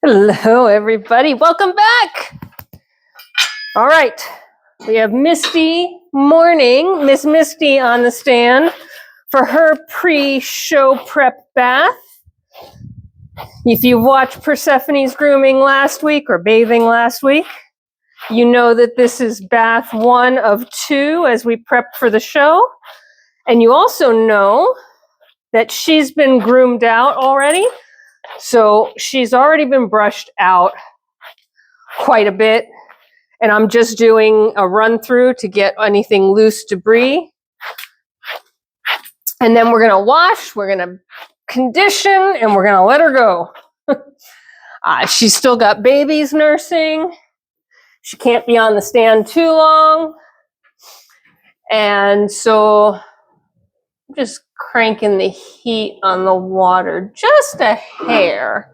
Hello, everybody. Welcome back. All right. We have Misty Morning, Miss Misty on the stand for her pre-show prep bath. If you watched Persephone's grooming last week or bathing last week, you know that this is bath 1 of 2 as we prep for the show. And you also know that she's been groomed out already. So she's already been brushed out quite a bit. And I'm just doing a run through to get anything loose debris. And then we're going to wash, we're going to condition, and we're going to let her go. She's still got babies nursing. She can't be on the stand too long. And so I'm just cranking the heat on the water just a hair.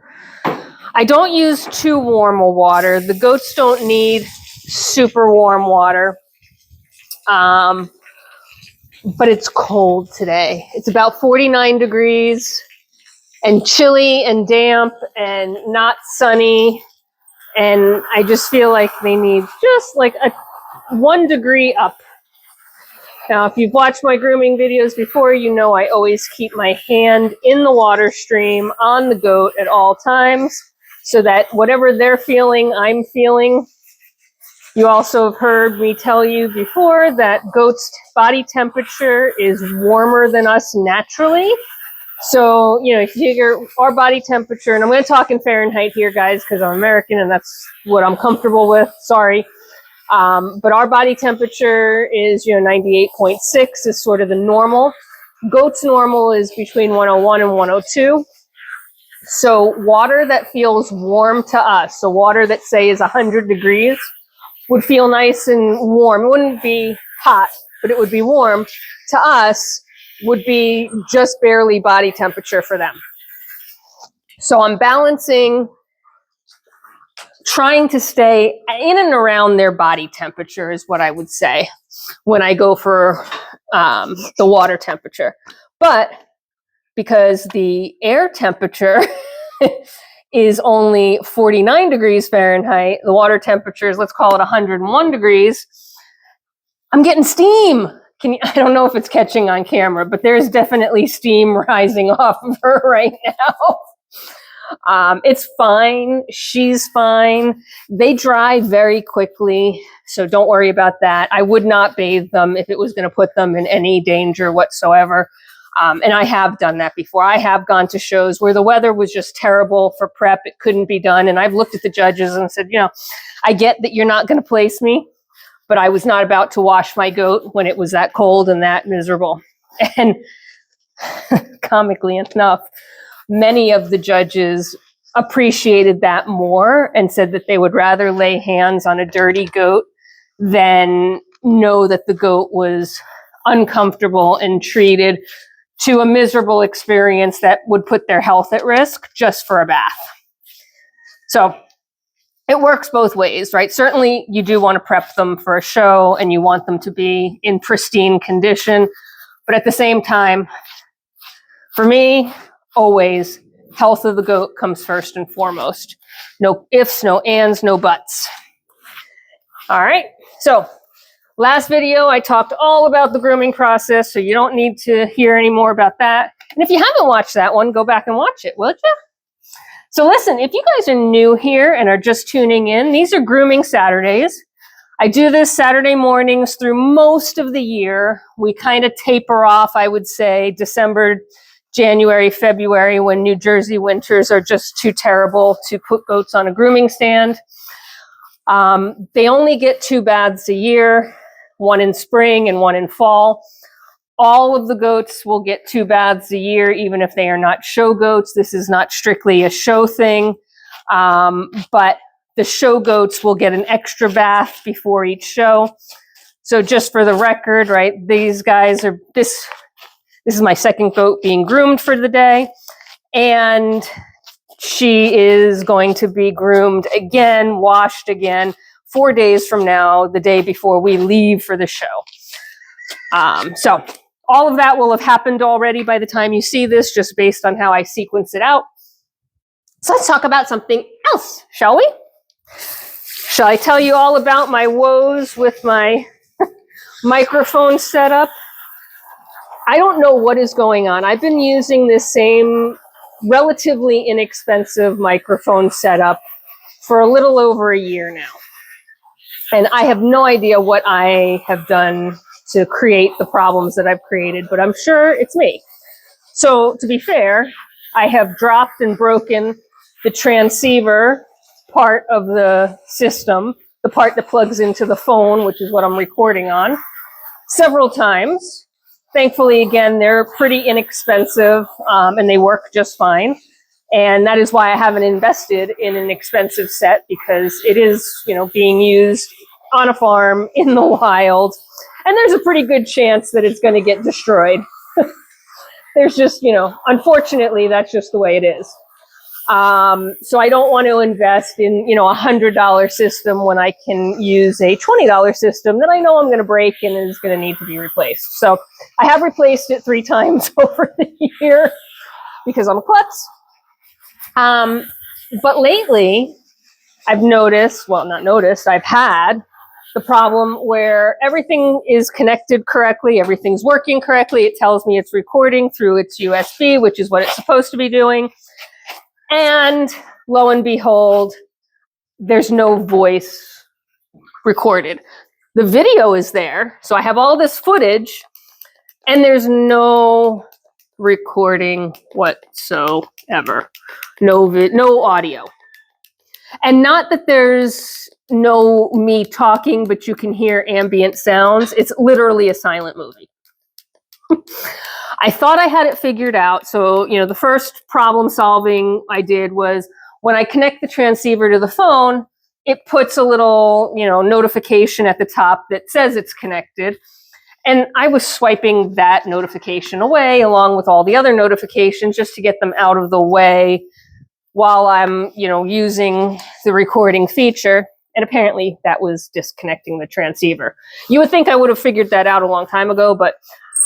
I don't use too warm a water. The goats don't need super warm water. But it's cold today. It's about 49 degrees and chilly and damp and not sunny. And I just feel like they need just like a 1 degree up. Now, if you've watched my grooming videos before, you know I always keep my hand in the water stream on the goat at all times so that whatever they're feeling, I'm feeling. You also have heard me tell you before that goats' body temperature is warmer than us naturally. So, you know, if you figure our body temperature, and I'm going to talk in Fahrenheit here, guys, because I'm American and that's what I'm comfortable with. Sorry. But our body temperature is, 98.6 is sort of the normal. Goats' normal is between 101 and 102. So water that feels warm to us, so water that, say, is 100 degrees, would feel nice and warm. It wouldn't be hot, but it would be warm. To us, would be just barely body temperature for them. So I'm balancing, trying to stay in and around their body temperature is what I would say when I go for the water temperature. But because the air temperature is only 49 degrees Fahrenheit, the water temperature is, let's call it 101 degrees, I'm getting steam. I don't know if it's catching on camera, but there's definitely steam rising off of her right now. It's fine. She's fine. They dry very quickly, so don't worry about that. I would not bathe them if it was going to put them in any danger whatsoever. And I have done that before. I have gone to shows where the weather was just terrible for prep. It couldn't be done. And I've looked at the judges and said, I get that you're not going to place me, but I was not about to wash my goat when it was that cold and that miserable. And comically enough, many of the judges appreciated that more and said that they would rather lay hands on a dirty goat than know that the goat was uncomfortable and treated to a miserable experience that would put their health at risk just for a bath. So it works both ways, right? Certainly you do want to prep them for a show and you want them to be in pristine condition. But at the same time, for me, always, health of the goat comes first and foremost. No ifs, no ands, no buts. All right. So last video, I talked all about the grooming process, so you don't need to hear any more about that. And if you haven't watched that one, go back and watch it, will you? So listen, if you guys are new here and are just tuning in, these are Grooming Saturdays. I do this Saturday mornings through most of the year. We kind of taper off, I would say, December, January, February, when New Jersey winters are just too terrible to put goats on a grooming stand. They only get 2 baths a year, 1 in spring and 1 in fall. All of the goats will get 2 baths a year, even if they are not show goats. This is not strictly a show thing, but the show goats will get an extra bath before each show. So just for the record, right, these guys are, this is my second goat being groomed for the day, and she is going to be groomed again, washed again, 4 days from now, the day before we leave for the show. So all of that will have happened already by the time you see this, just based on how I sequence it out. So let's talk about something else, shall we? Shall I tell you all about my woes with my microphone setup? I don't know what is going on. I've been using this same relatively inexpensive microphone setup for a little over a year now. And I have no idea what I have done to create the problems that I've created, but I'm sure it's me. So to be fair, I have dropped and broken the transceiver part of the system, the part that plugs into the phone, which is what I'm recording on, several times. Thankfully, again, they're pretty inexpensive and they work just fine. And that is why I haven't invested in an expensive set, because it is, being used on a farm in the wild. And there's a pretty good chance that it's going to get destroyed. There's just, unfortunately, that's just the way it is. So I don't want to invest in, a $100 system when I can use a $20 system that I know I'm going to break and is going to need to be replaced. So I have replaced it 3 times over the year because I'm a klutz. But lately I've noticed, well, not noticed, I've had the problem where everything is connected correctly, everything's working correctly. It tells me it's recording through its USB, which is what it's supposed to be doing. And lo and behold, there's no voice recorded. The video is there, so I have all this footage, and there's no recording whatsoever. No audio. And not that there's no me talking, but you can hear ambient sounds. It's literally a silent movie. I thought I had it figured out. So, the first problem solving I did was when I connect the transceiver to the phone, it puts a little, notification at the top that says it's connected. And I was swiping that notification away along with all the other notifications just to get them out of the way while I'm, using the recording feature. And apparently that was disconnecting the transceiver. You would think I would have figured that out a long time ago, but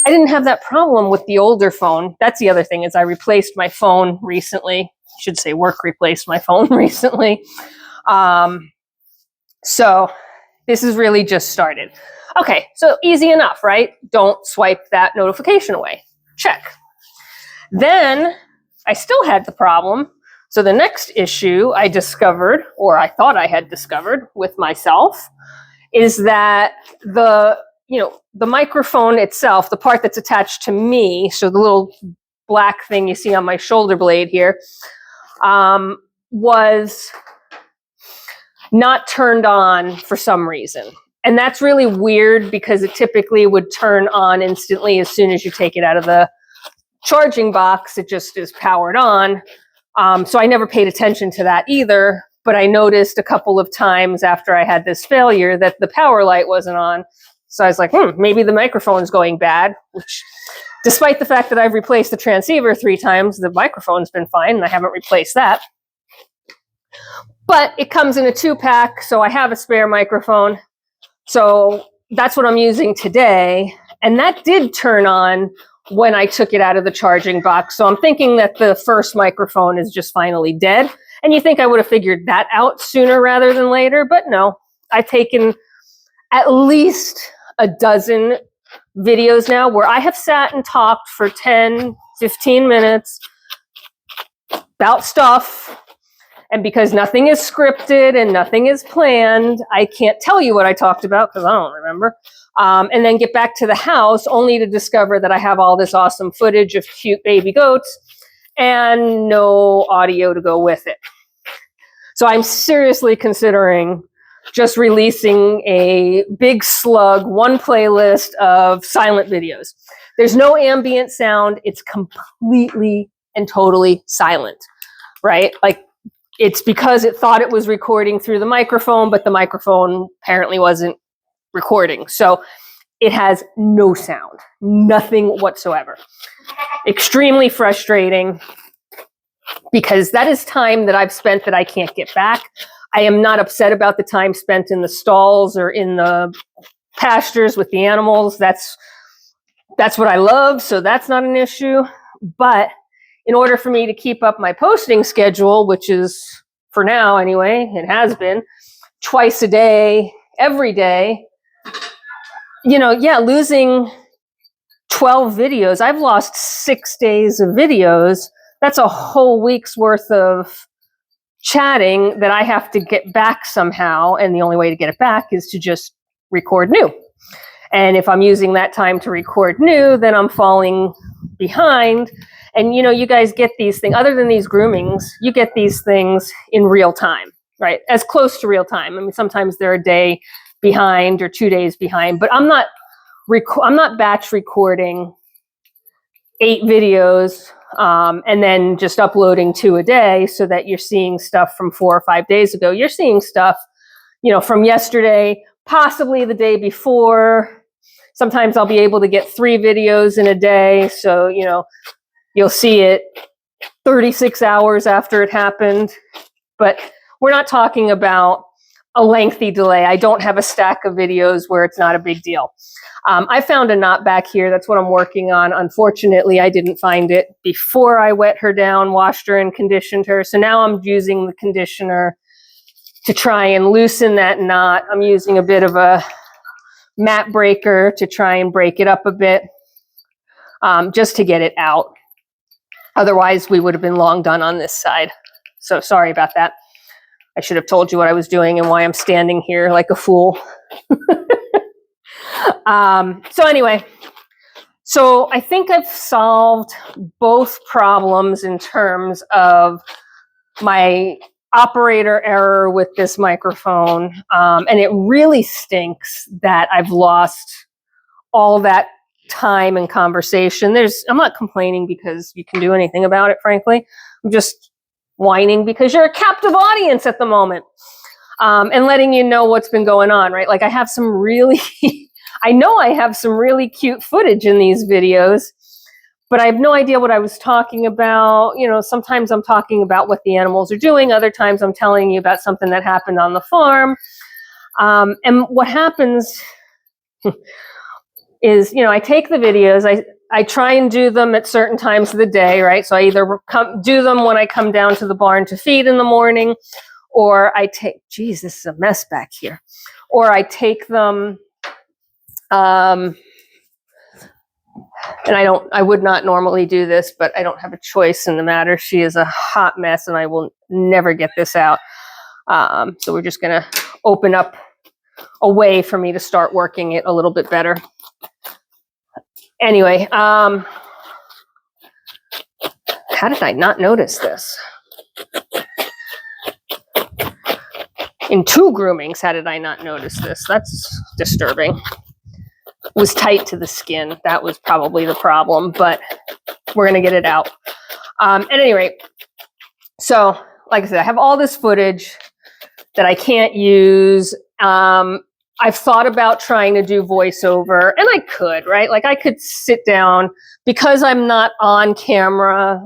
I didn't have that problem with the older phone. That's the other thing, is I replaced my phone recently. I should say work replaced my phone recently. So this is really just started. Okay, so easy enough, right? Don't swipe that notification away. Check. Then I still had the problem. So the next issue I discovered, or I thought I had discovered with myself, is that the microphone itself, the part that's attached to me, so the little black thing you see on my shoulder blade here, was not turned on for some reason. And that's really weird because it typically would turn on instantly as soon as you take it out of the charging box. It just is powered on. So I never paid attention to that either, but I noticed a couple of times after I had this failure that the power light wasn't on. So I was like, maybe the microphone's going bad, which despite the fact that I've replaced the transceiver 3 times, the microphone's been fine and I haven't replaced that. But it comes in a 2-pack, so I have a spare microphone. So that's what I'm using today. And that did turn on when I took it out of the charging box. So I'm thinking that the first microphone is just finally dead. And you think I would have figured that out sooner rather than later, but no. I've taken at least a dozen videos now where I have sat and talked for 10, 15 minutes about stuff. And because nothing is scripted and nothing is planned, I can't tell you what I talked about because I don't remember. And then get back to the house only to discover that I have all this awesome footage of cute baby goats and no audio to go with it. So I'm seriously considering just releasing a big slug, 1 playlist of silent videos. There's no ambient sound. It's completely and totally silent, right? Like, it's because it thought it was recording through the microphone, but the microphone apparently wasn't recording. So it has no sound, nothing whatsoever. Extremely frustrating because that is time that I've spent that I can't get back. I am not upset about the time spent in the stalls or in the pastures with the animals. That's what I love, so that's not an issue. But in order for me to keep up my posting schedule, which is for now anyway, it has been twice a day, every day. You know, yeah, losing 12 videos. I've lost 6 days of videos. That's a whole week's worth of chatting that I have to get back somehow. And the only way to get it back is to just record new. And if I'm using that time to record new, then I'm falling behind. And, you know, you guys get these things, other than these groomings, you get these things in real time, right? As close to real time. I mean, sometimes they're a day behind or 2 days behind, but I'm not batch recording 8 videos and then just uploading 2 a day so that you're seeing stuff from 4 or 5 days ago. You're seeing stuff, you know, from yesterday, possibly the day before. Sometimes I'll be able to get 3 videos in a day. So, you know, you'll see it 36 hours after it happened. But we're not talking about a lengthy delay. I don't have a stack of videos where it's not a big deal. I found a knot back here. That's what I'm working on. Unfortunately, I didn't find it before I wet her down, washed her, and conditioned her. So now I'm using the conditioner to try and loosen that knot. I'm using a bit of a mat breaker to try and break it up a bit, just to get it out. Otherwise, we would have been long done on this side. So sorry about that. I should have told you what I was doing and why I'm standing here like a fool. So anyway, so I think I've solved both problems in terms of my operator error with this microphone. And it really stinks that I've lost all that time and conversation. I'm not complaining because you can do anything about it, frankly. I'm just whining because you're a captive audience at the moment, and letting you know what's been going on, right? Like I have some really, I know I have some really cute footage in these videos, but I have no idea what I was talking about. You know, sometimes I'm talking about what the animals are doing. Other times I'm telling you about something that happened on the farm. And what happens is, you know, I take the videos, I try and do them at certain times of the day, right? So I either do them when I come down to the barn to feed in the morning, or I take, geez, this is a mess back here. Or I take them, and I would not normally do this, but I don't have a choice in the matter. She is a hot mess and I will never get this out. So we're just gonna open up a way for me to start working it a little bit better. Anyway, how did I not notice this? In 2 groomings, how did I not notice this? That's disturbing. It was tight to the skin. That was probably the problem, but we're going to get it out. At any rate, so like I said, I have all this footage that I can't use. I've thought about trying to do voiceover, and I could, right? Like I could sit down, because I'm not on camera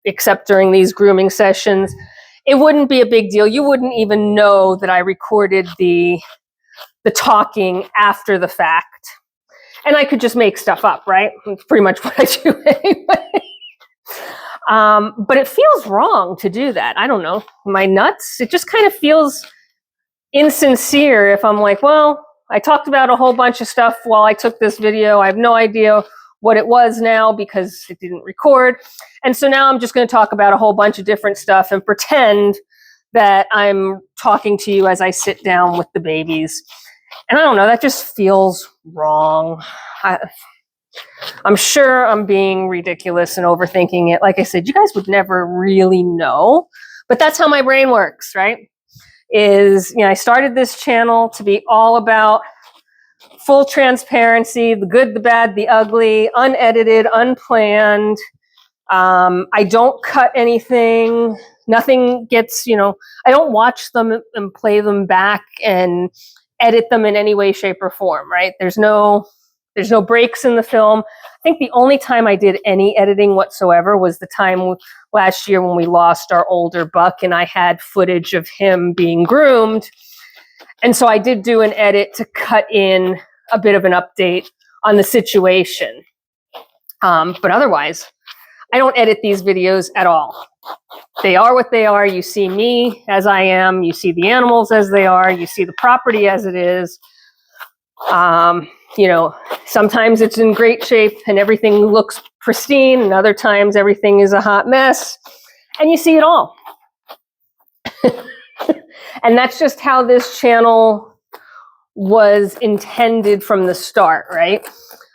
except during these grooming sessions. It wouldn't be a big deal. You wouldn't even know that I recorded the talking after the fact. And I could just make stuff up, right? That's pretty much what I do anyway. But it feels wrong to do that. I don't know. My nuts? It just kind of feels insincere if I'm like, well, I talked about a whole bunch of stuff while I took this video. I have no idea what it was now because it didn't record. And so now I'm just going to talk about a whole bunch of different stuff and pretend that I'm talking to you as I sit down with the babies. And I don't know, that just feels wrong. I'm sure I'm being ridiculous and overthinking it. Like I said, you guys would never really know, but that's how my brain works, right? Is, you know, I started this channel to be all about full transparency, the good, the bad, the ugly, unedited, unplanned. I don't cut anything. Nothing gets, you know, I don't watch them and play them back and edit them in any way, shape, or form, right? There's no breaks in the film. I think the only time I did any editing whatsoever was the time last year when we lost our older buck and I had footage of him being groomed. And so I did do an edit to cut in a bit of an update on the situation. But otherwise, I don't edit these videos at all. They are what they are. You see me as I am. You see the animals as they are. You see the property as it is. You know, sometimes it's in great shape and everything looks pristine, and other times everything is a hot mess, and you see it all. And that's just how this channel was intended from the start, right?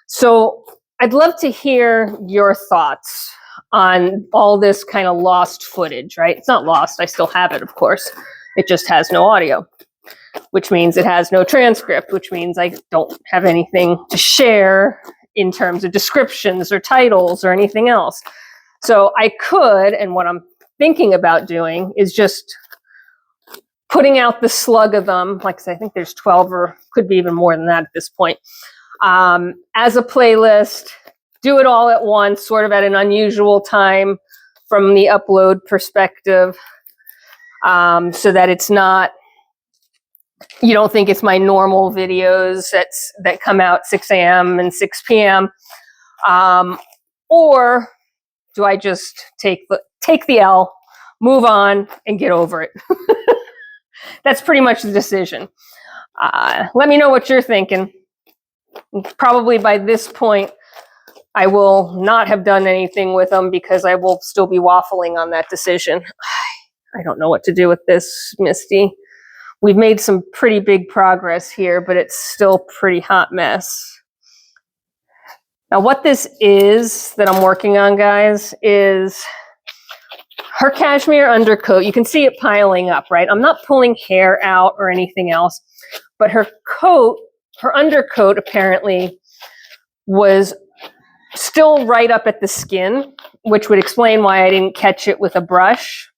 So I'd love to hear your thoughts on all this kind of lost footage, right? It's not lost. I still have it, of course. It just has no audio, which means it has no transcript, which means I don't have anything to share in terms of descriptions or titles or anything else. So I could, and what I'm thinking about doing is just putting out the slug of them, like I said, I think there's 12 or could be even more than that at this point, as a playlist, do it all at once, sort of at an unusual time from the upload perspective, so that it's not, you don't think it's my normal videos that come out 6 a.m. and 6 p.m. Or do I just take the L, move on, and get over it? That's pretty much the decision. Let me know what you're thinking. Probably by this point, I will not have done anything with them because I will still be waffling on that decision. I don't know what to do with this, Misty. We've made some pretty big progress here, but it's still a pretty hot mess. Now, what this is that I'm working on, guys, is her cashmere undercoat. You can see it piling up, right? I'm not pulling hair out or anything else, but her undercoat apparently was still right up at the skin, which would explain why I didn't catch it with a brush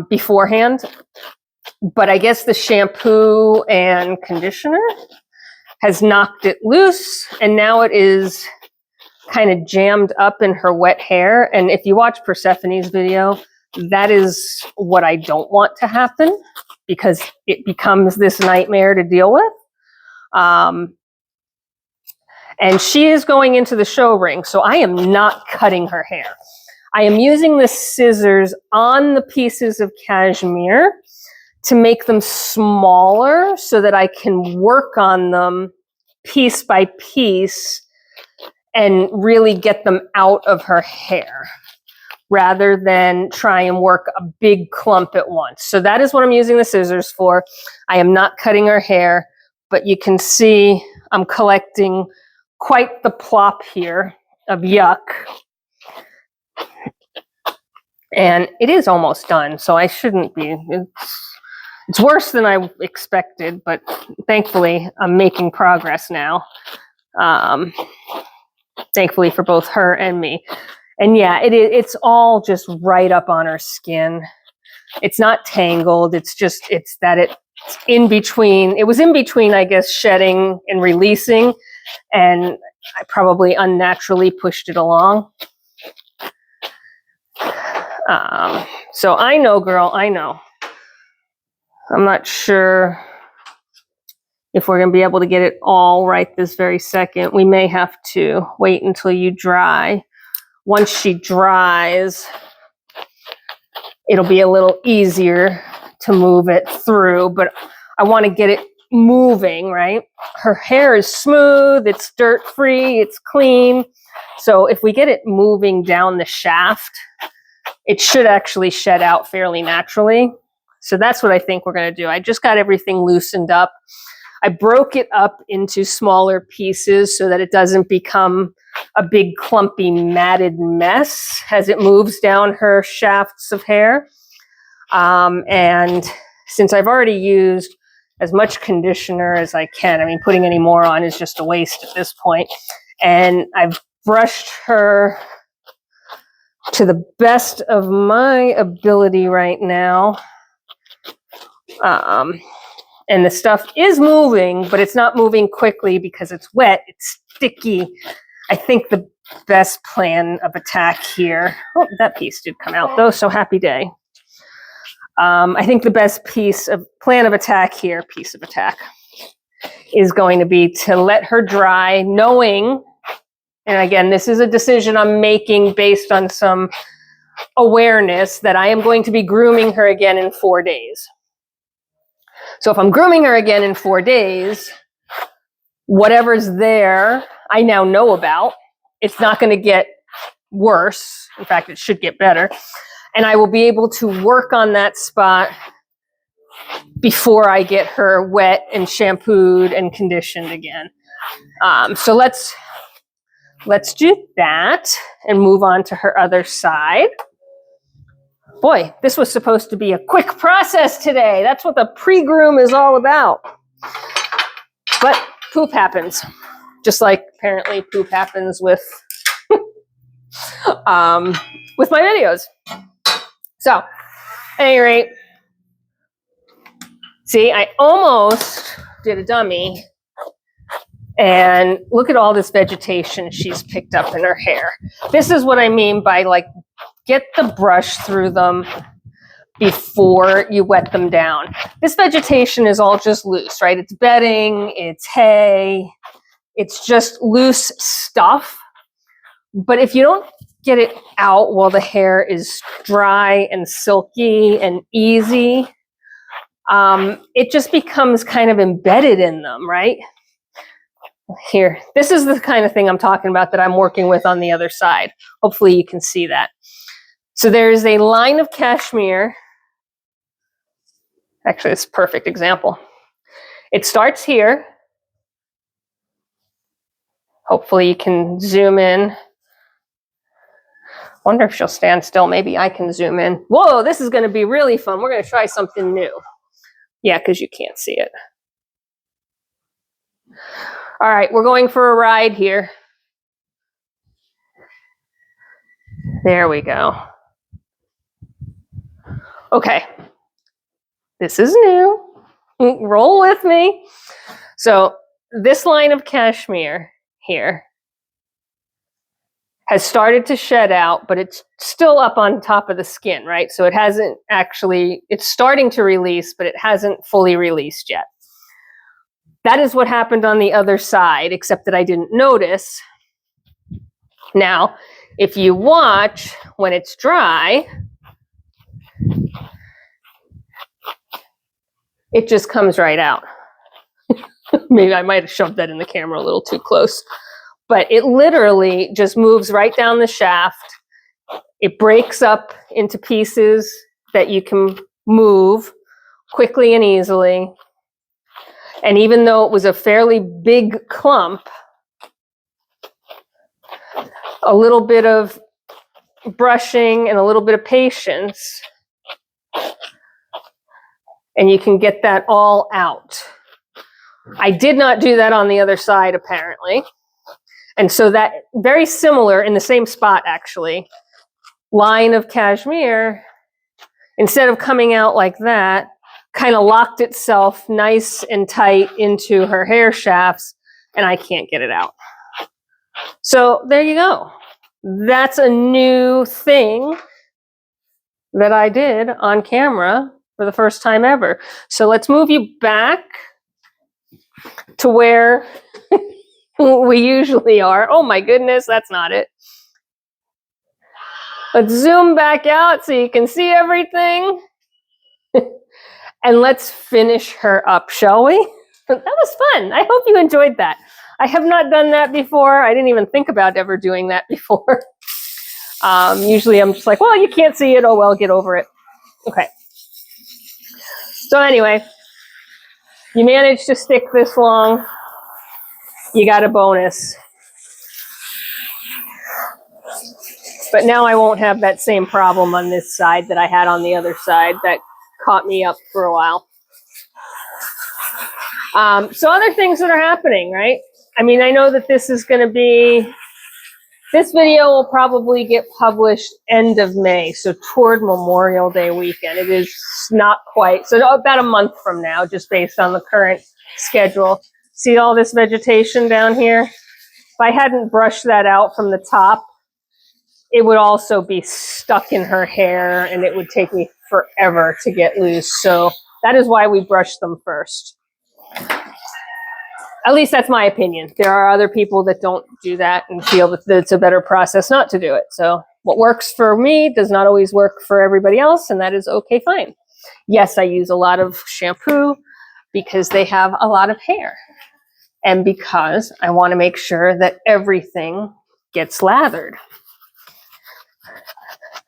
beforehand. But I guess the shampoo and conditioner has knocked it loose, and now it is kind of jammed up in her wet hair. And if you watch Persephone's video, that is what I don't want to happen, because it becomes this nightmare to deal with. And she is going into the show ring, so I am not cutting her hair. I am using the scissors on the pieces of cashmere to make them smaller so that I can work on them piece by piece and really get them out of her hair, rather than try and work a big clump at once. So that is what I'm using the scissors for. I am not cutting her hair, but you can see I'm collecting quite the plop here of yuck. And it is almost done, so I shouldn't be. It's worse than I expected, but thankfully I'm making progress now. Thankfully for both her and me. And yeah, it's all just right up on her skin. It's not tangled. It's that it's in between. It was in between, I guess, shedding and releasing, and I probably unnaturally pushed it along. So I know, girl, I know. I'm not sure if we're going to be able to get it all right this very second. We may have to wait until you dry. Once she dries, it'll be a little easier to move it through, but I want to get it moving, right? Her hair is smooth, it's dirt-free, it's clean. So if we get it moving down the shaft, it should actually shed out fairly naturally. So that's what I think we're going to do. I just got everything loosened up. I broke it up into smaller pieces so that it doesn't become a big clumpy matted mess as it moves down her shafts of hair. And since I've already used as much conditioner as I can, I mean, putting any more on is just a waste at this point. And I've brushed her to the best of my ability right now. And the stuff is moving, but it's not moving quickly because it's wet, it's sticky. I think the best plan of attack here, oh, that piece did come out though, so happy day. I think the best plan of attack here, is going to be to let her dry, knowing And again, this is a decision I'm making based on some awareness that I am going to be grooming her again in 4 days. So if I'm grooming her again in 4 days, whatever's there, I now know about. It's not going to get worse. In fact, it should get better. And I will be able to work on that spot before I get her wet and shampooed and conditioned again. So let's do that and move on to her other side. Boy, this was supposed to be a quick process today. That's what the pre-groom is all about. But poop happens, just like apparently poop happens with my videos. So, at any rate, see, I almost did a dummy. And look at all this vegetation she's picked up in her hair. This is what I mean by, like, get the brush through them before you wet them down. This vegetation is all just loose, right? It's bedding, it's hay, it's just loose stuff. But if you don't get it out while the hair is dry and silky and easy, it just becomes kind of embedded in them, right? Here, this is the kind of thing I'm talking about that I'm working with on the other side. Hopefully you can see that. So there's a line of cashmere. Actually, it's a perfect example. It starts here. Hopefully you can zoom in. Wonder if she'll stand still. Maybe I can zoom in. Whoa, this is going to be really fun. We're going to try something new. Yeah, because you can't see it. All right, we're going for a ride here. There we go. Okay, this is new. Roll with me. So this line of cashmere here has started to shed out, but it's still up on top of the skin, right? So it hasn't actually, it's starting to release, but it hasn't fully released yet. That is what happened on the other side, except that I didn't notice. Now, if you watch when it's dry, it just comes right out. Maybe I might have shoved that in the camera a little too close. But it literally just moves right down the shaft. It breaks up into pieces that you can move quickly and easily. And even though it was a fairly big clump, a little bit of brushing and a little bit of patience, and you can get that all out. I did not do that on the other side, apparently. And so that, very similar, in the same spot, actually, line of cashmere, instead of coming out like that, kind of locked itself nice and tight into her hair shafts, and I can't get it out. So there you go. That's a new thing that I did on camera for the first time ever. So let's move you back to where we usually are. Oh my goodness, that's not it. Let's zoom back out so you can see everything. And let's finish her up, shall we? That was fun. I hope you enjoyed that. I have not done that before. I didn't even think about ever doing that before. Usually I'm just like, well, you can't see it. Oh, well, get over it. Okay. So anyway, you managed to stick this long. You got a bonus. But now I won't have that same problem on this side that I had on the other side that caught me up for a while. So other things that are happening, right? I mean, I know that this is going to be, this video will probably get published end of May, so toward Memorial Day weekend. It is not quite, so about a month from now, just based on the current schedule. See all this vegetation down here? If I hadn't brushed that out from the top, it would also be stuck in her hair and it would take me forever to get loose. So that is why we brush them first. At least that's my opinion. There are other people that don't do that and feel that it's a better process not to do it. So what works for me does not always work for everybody else, and that is okay, fine. Yes, I use a lot of shampoo because they have a lot of hair, and because I want to make sure that everything gets lathered.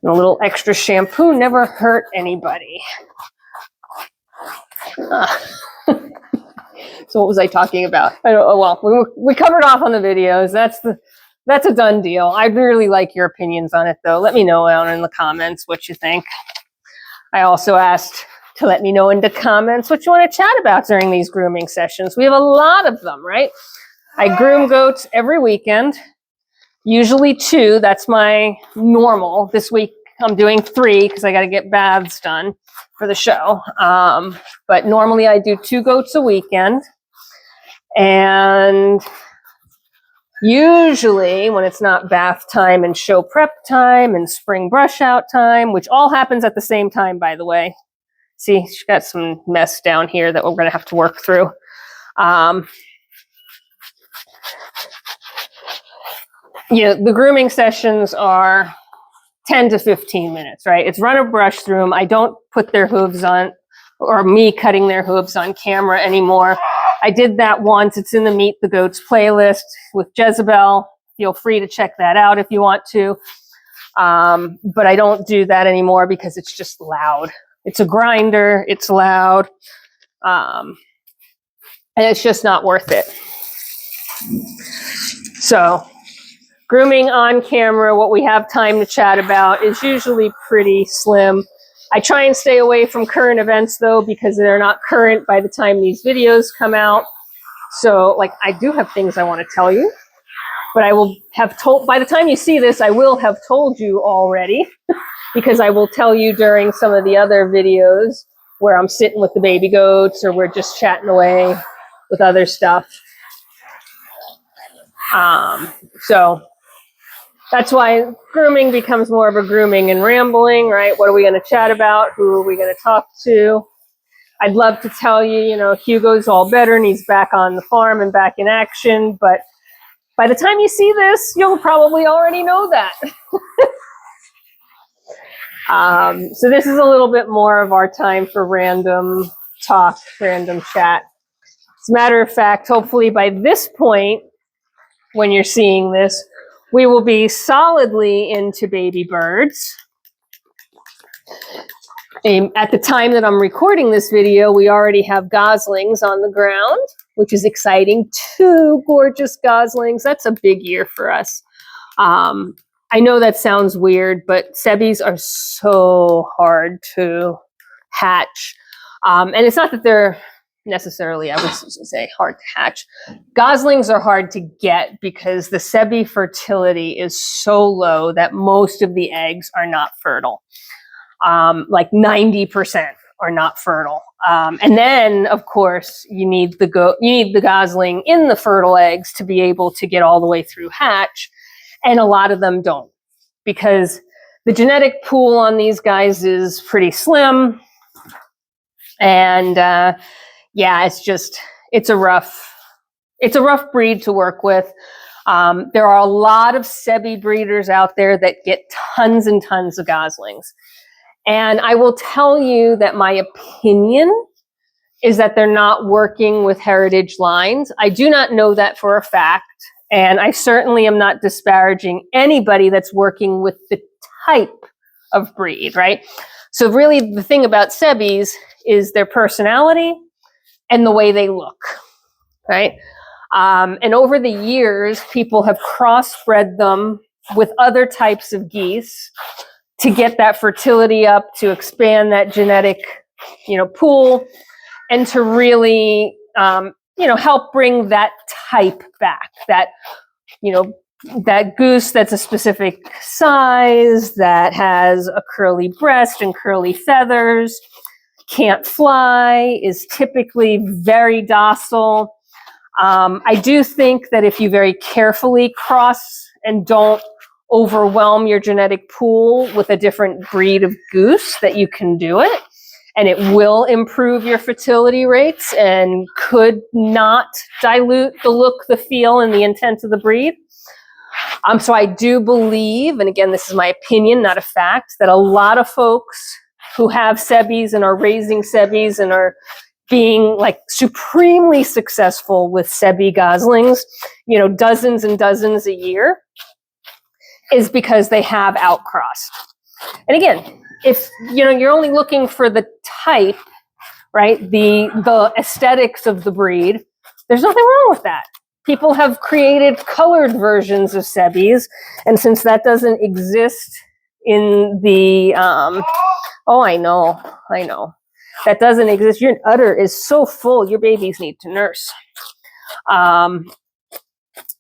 And a little extra shampoo never hurt anybody. So what was I talking about? Well, we covered off on the videos. That's a done deal. I'd really like your opinions on it, though. Let me know down in the comments what you think. I also asked to let me know in the comments what you want to chat about during these grooming sessions. We have a lot of them, right? I groom goats every weekend, usually 2. That's my normal. This week I'm doing 3 because I got to get baths done for the show. But normally I do 2 goats a weekend. And usually when it's not bath time and show prep time and spring brush out time, which all happens at the same time, by the way. See, she's got some mess down here that we're going to have to work through. The grooming sessions are 10 to 15 minutes, right? It's run a brush through them. I don't put their hooves on, or me cutting their hooves on camera anymore. I did that once. It's in the Meet the Goats playlist with Jezebel. Feel free to check that out if you want to. But I don't do that anymore because it's just loud. It's a grinder. It's loud. And it's just not worth it. So grooming on camera, what we have time to chat about, is usually pretty slim. I try and stay away from current events, though, because they're not current by the time these videos come out. So, I do have things I want to tell you, but I will have told, by the time you see this, I will have told you already, because I will tell you during some of the other videos where I'm sitting with the baby goats or we're just chatting away with other stuff. So that's why grooming becomes more of a grooming and rambling, right? What are we going to chat about? Who are we going to talk to? I'd love to tell you, Hugo's all better and he's back on the farm and back in action. But by the time you see this, you'll probably already know that. So this is a little bit more of our time for random talk, random chat. As a matter of fact, hopefully by this point, when you're seeing this, we will be solidly into baby birds. At the time that I'm recording this video, we already have goslings on the ground, which is exciting. 2 gorgeous goslings. That's a big year for us. I know that sounds weird, but Sebbies are so hard to hatch. And it's not that they're necessarily, I would say, hard to hatch. Goslings are hard to get because the Sebby fertility is so low that most of the eggs are not fertile. 90% are not fertile. And then, of course, you need the gosling in the fertile eggs to be able to get all the way through hatch. And a lot of them don't, because the genetic pool on these guys is pretty slim. And it's a rough breed to work with. There are a lot of Sebby breeders out there that get tons and tons of goslings. And I will tell you that my opinion is that they're not working with heritage lines. I do not know that for a fact. And I certainly am not disparaging anybody that's working with the type of breed, right? So really the thing about Sebbies is their personality and the way they look, right? And over the years, people have crossbred them with other types of geese to get that fertility up, to expand that genetic, pool, and to really, help bring that type back. That, that goose that's a specific size, that has a curly breast and curly feathers, can't fly, is typically very docile. I do think that if you very carefully cross and don't overwhelm your genetic pool with a different breed of goose, that you can do it. and it will improve your fertility rates and could not dilute the look, the feel, and the intent of the breed. So I do believe, and again, this is my opinion, not a fact, that a lot of folks who have Sebbies and are raising Sebbies and are being like supremely successful with Sebby goslings, you know, dozens and dozens a year, is because they have outcrossed. And again, if you know you're only looking for the type, right, the aesthetics of the breed, there's nothing wrong with that. People have created colored versions of Sebbies, and since that doesn't exist in the oh, I know, that doesn't exist. Your udder is so full, your babies need to nurse.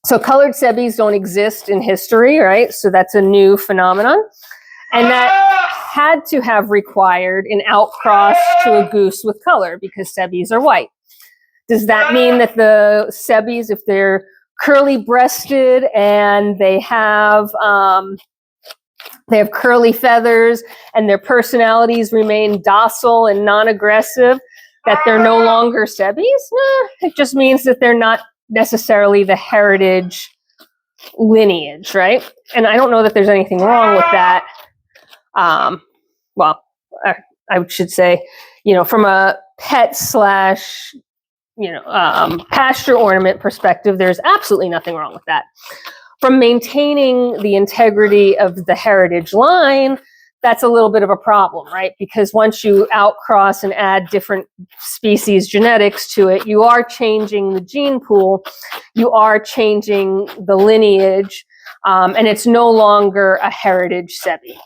So colored Sebbies don't exist in history, right? So that's a new phenomenon. And that had to have required an outcross to a goose with color because Sebbies are white. Does that mean that the Sebbies, if they're curly breasted and they have curly feathers and their personalities remain docile and non-aggressive, that they're no longer Sebbies? It just means that they're not necessarily the heritage lineage, right? And I don't know that there's anything wrong with that. Well, I should say, you know, from a pet slash, you know, pasture ornament perspective, there's absolutely nothing wrong with that. From maintaining the integrity of the heritage line, that's a little bit of a problem, right? Because once you outcross and add different species genetics to it, you are changing the gene pool, you are changing the lineage, and it's no longer a heritage Sebby.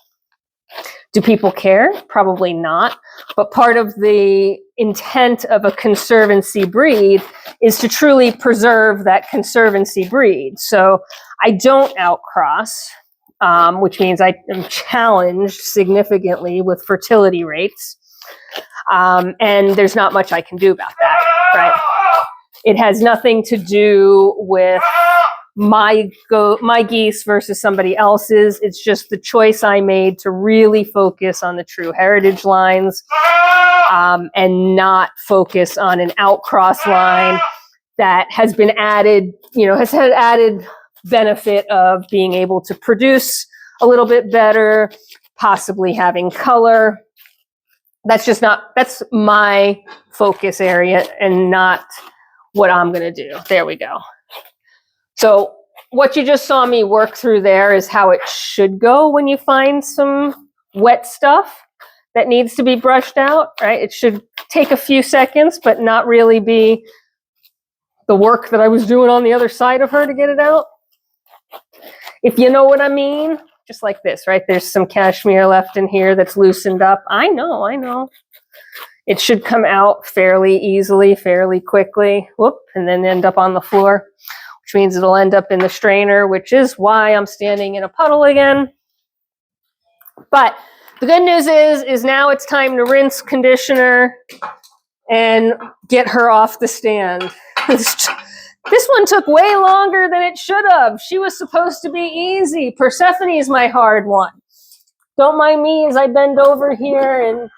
Do people care? Probably not. But part of the intent of a conservancy breed is to truly preserve that conservancy breed. So I don't outcross, which means I am challenged significantly with fertility rates. And there's not much I can do about that, right? It has nothing to do with my geese versus somebody else's. It's just the choice I made to really focus on the true heritage lines, and not focus on an outcross line that has been added, you know, has had added benefit of being able to produce a little bit better, possibly having color. That's my focus area and not what I'm going to do. There we go. So what you just saw me work through there is how it should go when you find some wet stuff that needs to be brushed out, right? It should take a few seconds, but not really be the work that I was doing on the other side of her to get it out. If you know what I mean, just like this, right? There's some cashmere left in here that's loosened up. I know. It should come out fairly easily, fairly quickly. Whoop, and then end up on the floor, which means it'll end up in the strainer, which is why I'm standing in a puddle again. But the good news is now it's time to rinse, conditioner, and get her off the stand. This one took way longer than it should have. She was supposed to be easy. Persephone is my hard one. Don't mind me as I bend over here and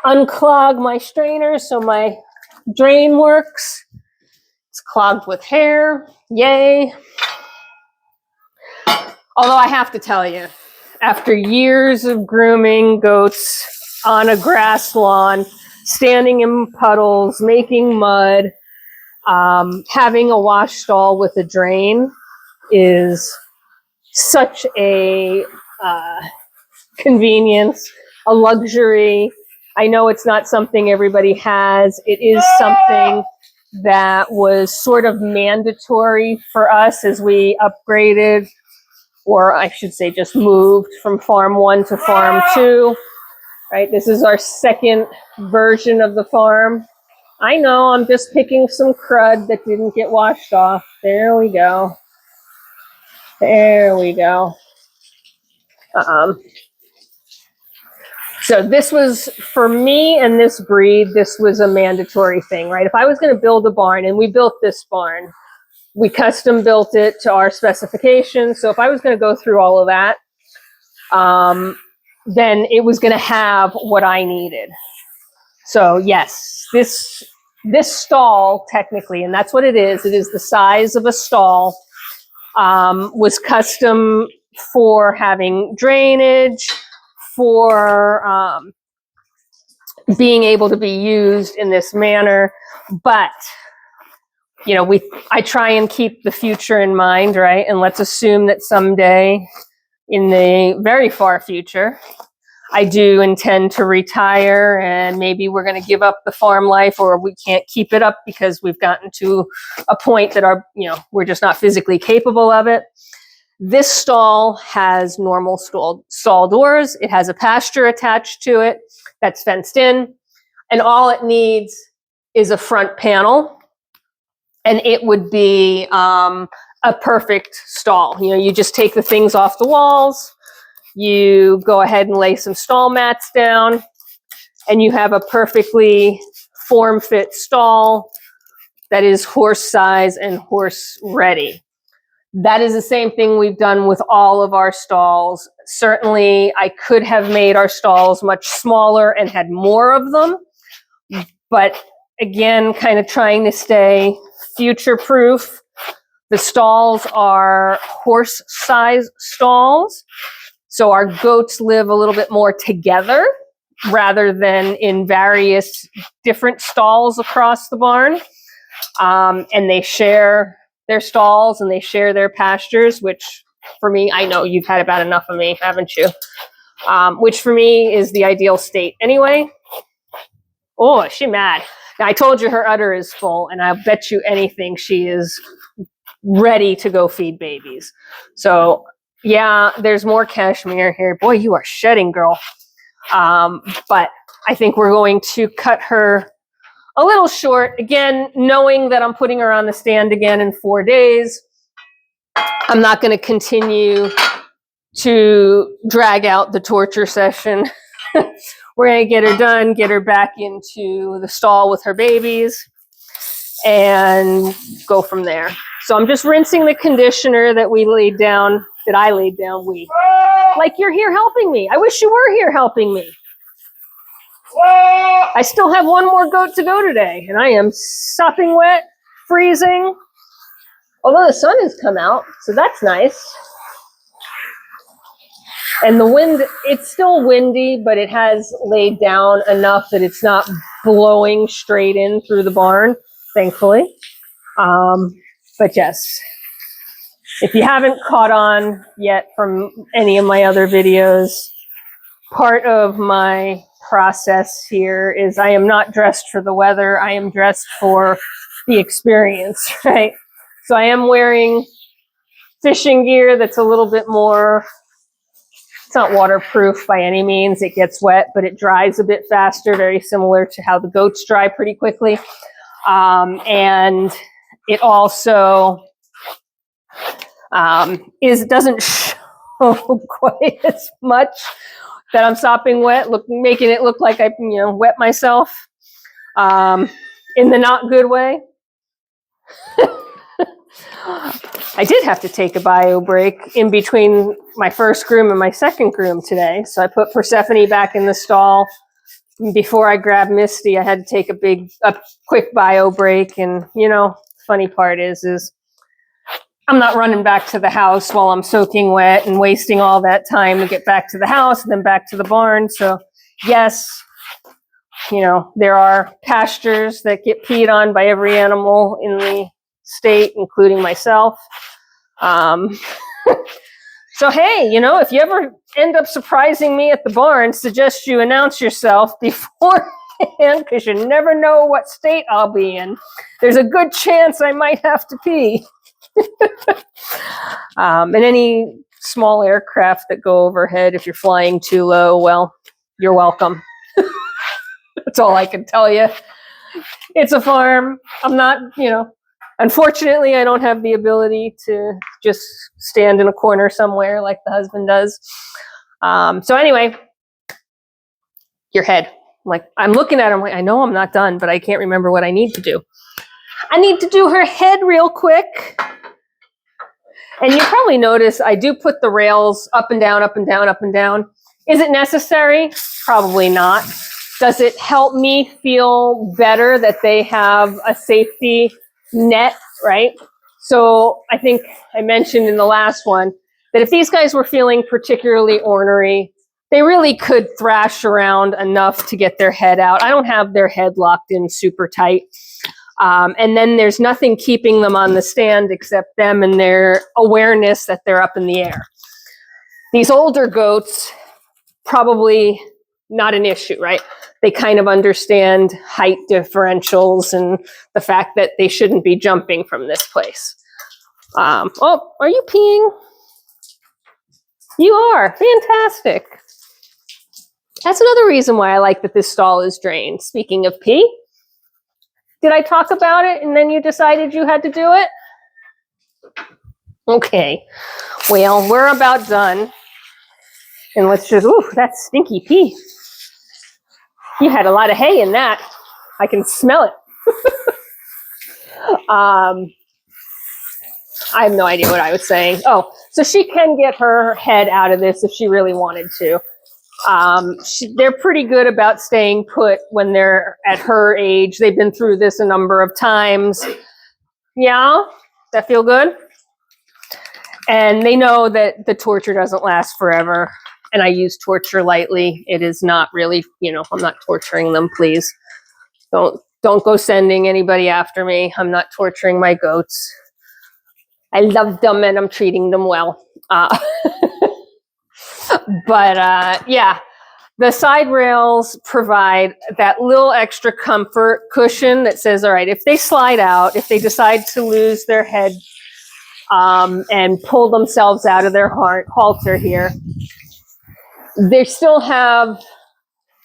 unclog my strainer so my drain works. It's clogged with hair. Yay. Although I have to tell you, after years of grooming goats on a grass lawn, standing in puddles, making mud, having a wash stall with a drain is such a convenience, a luxury. I know it's not something everybody has. It is something that was sort of mandatory for us as we upgraded, or I should say just moved from Farm 1 to Farm 2, right? This is our second version of the farm. I know, I'm just picking some crud that didn't get washed off. There we go. There we go. So this was, for me and this breed, this was a mandatory thing, right? If I was going to build a barn, and we built this barn, we custom built it to our specifications. So if I was going to go through all of that, then it was going to have what I needed. So yes, this stall technically, and that's what it is the size of a stall, was custom for having drainage, for being able to be used in this manner. But you know, I try and keep the future in mind, right? And let's assume that someday in the very far future, I do intend to retire, and maybe we're going to give up the farm life, or we can't keep it up because we've gotten to a point that we're just not physically capable of it. This stall has normal stall doors. It has a pasture attached to it that's fenced in, and all it needs is a front panel, and it would be a perfect stall. You know, you just take the things off the walls, you go ahead and lay some stall mats down, and you have a perfectly form-fit stall that is horse size and horse ready. That is the same thing we've done with all of our stalls. Certainly, I could have made our stalls much smaller and had more of them, but again, kind of trying to stay future-proof. The stalls are horse-size stalls, so our goats live a little bit more together rather than in various different stalls across the barn. And they share their stalls and they share their pastures, which for me, I know you've had about enough of me, haven't you? Which for me is the ideal state anyway. Oh, is she mad? Now, I told you her udder is full, and I'll bet you anything she is ready to go feed babies. So yeah, there's more cashmere here. Boy, you are shedding, girl. But I think we're going to cut her a little short. Again, knowing that I'm putting her on the stand again in 4 days, I'm not going to continue to drag out the torture session. We're going to get her done, get her back into the stall with her babies, and go from there. So I'm just rinsing the conditioner that I laid down. Like, you're here helping me. I wish you were here helping me. I still have one more goat to go today, and I am sopping wet, freezing. Although the sun has come out, so that's nice. And the wind, it's still windy, but it has laid down enough that it's not blowing straight in through the barn, thankfully. But yes, if you haven't caught on yet from any of my other videos, part of my process here is I am not dressed for the weather. I am dressed for the experience, right? So I am wearing fishing gear that's a little bit more, it's not waterproof by any means. It gets wet, but it dries a bit faster, very similar to how the goats dry pretty quickly. And it also doesn't show quite as much that I'm sopping wet, making it look like I wet myself in the not good way. I did have to take a bio break in between my first groom and my second groom today. So I put Persephone back in the stall. Before I grabbed Misty, I had to take a quick bio break. And, funny part is I'm not running back to the house while I'm soaking wet and wasting all that time to get back to the house and then back to the barn. So yes, there are pastures that get peed on by every animal in the state, including myself. So hey, if you ever end up surprising me at the barn, suggest you announce yourself beforehand, because you never know what state I'll be in. There's a good chance I might have to pee. And any small aircraft that go overhead, if you're flying too low, well, you're welcome. That's all I can tell you. It's a farm. I'm not, unfortunately, I don't have the ability to just stand in a corner somewhere like the husband does. So anyway, your head. I'm looking at him, I know I'm not done, but I can't remember what I need to do. I need to do her head real quick. And you probably notice I do put the rails up and down, up and down, up and down. Is it necessary? Probably not. Does it help me feel better that they have a safety net, right? So I think I mentioned in the last one that if these guys were feeling particularly ornery, they really could thrash around enough to get their head out. I don't have their head locked in super tight. And then there's nothing keeping them on the stand except them and their awareness that they're up in the air. These older goats, probably not an issue, right? They kind of understand height differentials and the fact that they shouldn't be jumping from this place. Oh, are you peeing? You are. Fantastic. That's another reason why I like that this stall is drained. Speaking of pee, did I talk about it and then you decided you had to do it? Okay. Well, we're about done. And let's just, ooh, that's stinky pee. You had a lot of hay in that. I can smell it. I have no idea what I was saying. Oh, so she can get her head out of this if she really wanted to. They're pretty good about staying put when they're at her age. They've been through this a number of times. Yeah, that feel good? And they know that the torture doesn't last forever. And I use torture lightly. It is not really, I'm not torturing them, please. Don't go sending anybody after me. I'm not torturing my goats. I love them and I'm treating them well. Yeah, the side rails provide that little extra comfort cushion that says, all right, if they slide out, if they decide to lose their head and pull themselves out of their halter here, they still have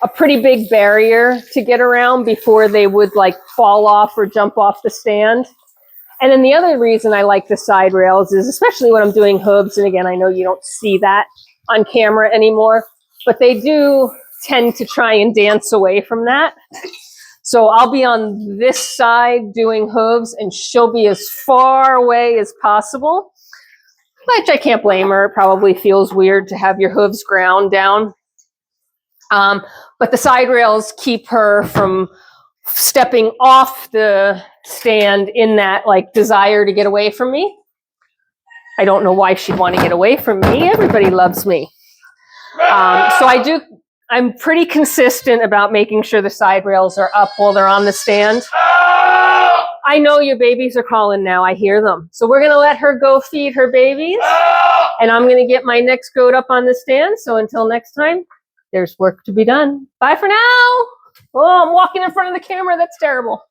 a pretty big barrier to get around before they would like fall off or jump off the stand. And then the other reason I like the side rails is, especially when I'm doing hooves, and again, I know you don't see that on camera anymore, but they do tend to try and dance away from that. So I'll be on this side doing hooves and she'll be as far away as possible, which I can't blame her. It probably feels weird to have your hooves ground down. But the side rails keep her from stepping off the stand in that like desire to get away from me. I don't know why she'd want to get away from me. Everybody loves me. So I'm pretty consistent about making sure the side rails are up while they're on the stand. I know your babies are calling now. I hear them. So we're going to let her go feed her babies. And I'm going to get my next goat up on the stand. So until next time, there's work to be done. Bye for now. Oh, I'm walking in front of the camera. That's terrible.